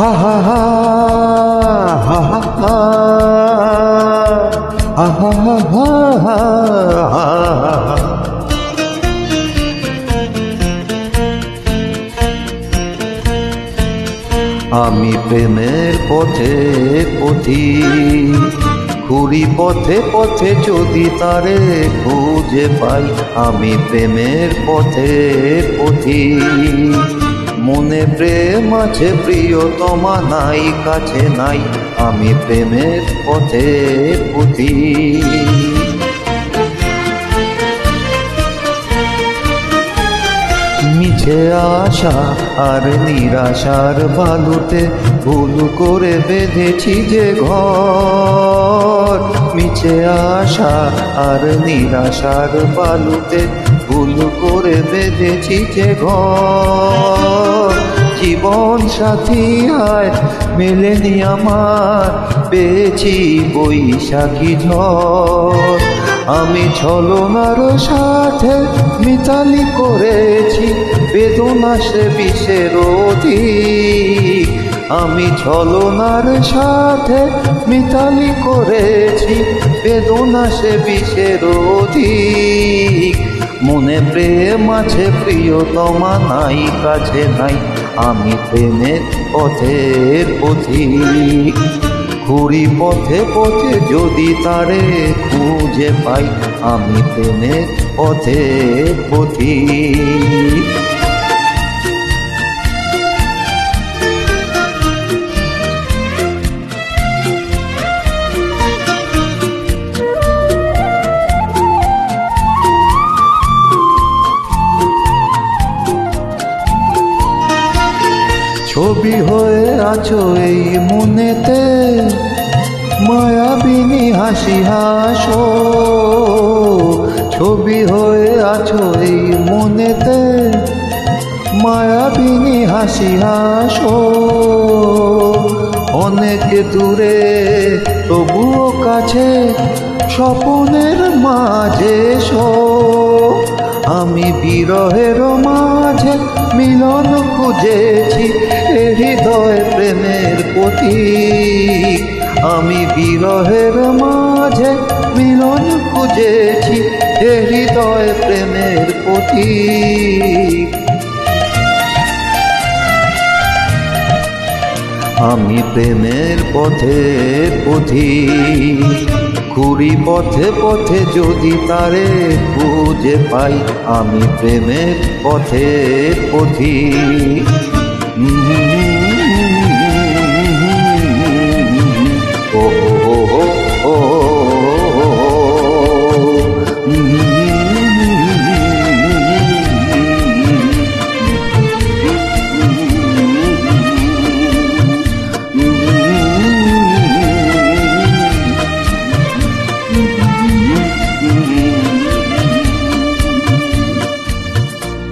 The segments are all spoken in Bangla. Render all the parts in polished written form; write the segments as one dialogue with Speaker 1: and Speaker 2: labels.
Speaker 1: হা হা হা হা হা হা হা হা হা হা। আমি প্রেমের পথে পথিক, ঘুরি পথে পথে যদি তারে খুঁজে পাই। আমি প্রেমের পথে পথিক, মনে প্রেম আছে প্রিয়তমা নাই কাছে নাই। আমি প্রেমের পথে পথিক। মিছে আশা আর নিরাশার বালুতে ভুল করে বেঁধেছি যে ঘর। মিছে আশা আর নিরাশার বালুতে ভুল করে বেঁধেছি যে ঘর। জীবন সাথী আয় মেলেনি আমার, পেয়েছি বৈশাখী ঝড়। আমি ছলনার সাথে মিতালি করেছি বেদনা সে বিষের অধিক। আমি ছলনার সাথে মিতালি করেছি বেদনা সে বিষের অধিক। মনে প্রেম আছে প্রিয়তমা নাই কাছে নাই। আমি প্রেমের পথে পথিক, ঘুরি পথে পথে যদি তারে খুঁজে পাই। আমি প্রেমের পথে পথিক। ছবি হয়ে আছো এই মনেতে, মায়াবিনী হাসি হাসো। ছবি হয়ে আছো এই মনেতে, মায়াবিনী হাসি হাসো। অনেক দূরে তবুও কাছে, স্বপ্নের মাঝে এসো। আমি বিরহের মাঝে মিলন খুঁজেছি, এ হৃদয় প্রেমের পথিক। আমি বিরহের মাঝে মিলন খুঁজেছি, এ হৃদয় প্রেমের পথিক। আমি প্রেমের পথে পথিক, ঘুরি পথে পথে যদি তারে খুঁজে পাই। আমি প্রেমের পথে পথিক। ও ও ও ও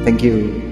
Speaker 1: Thank you.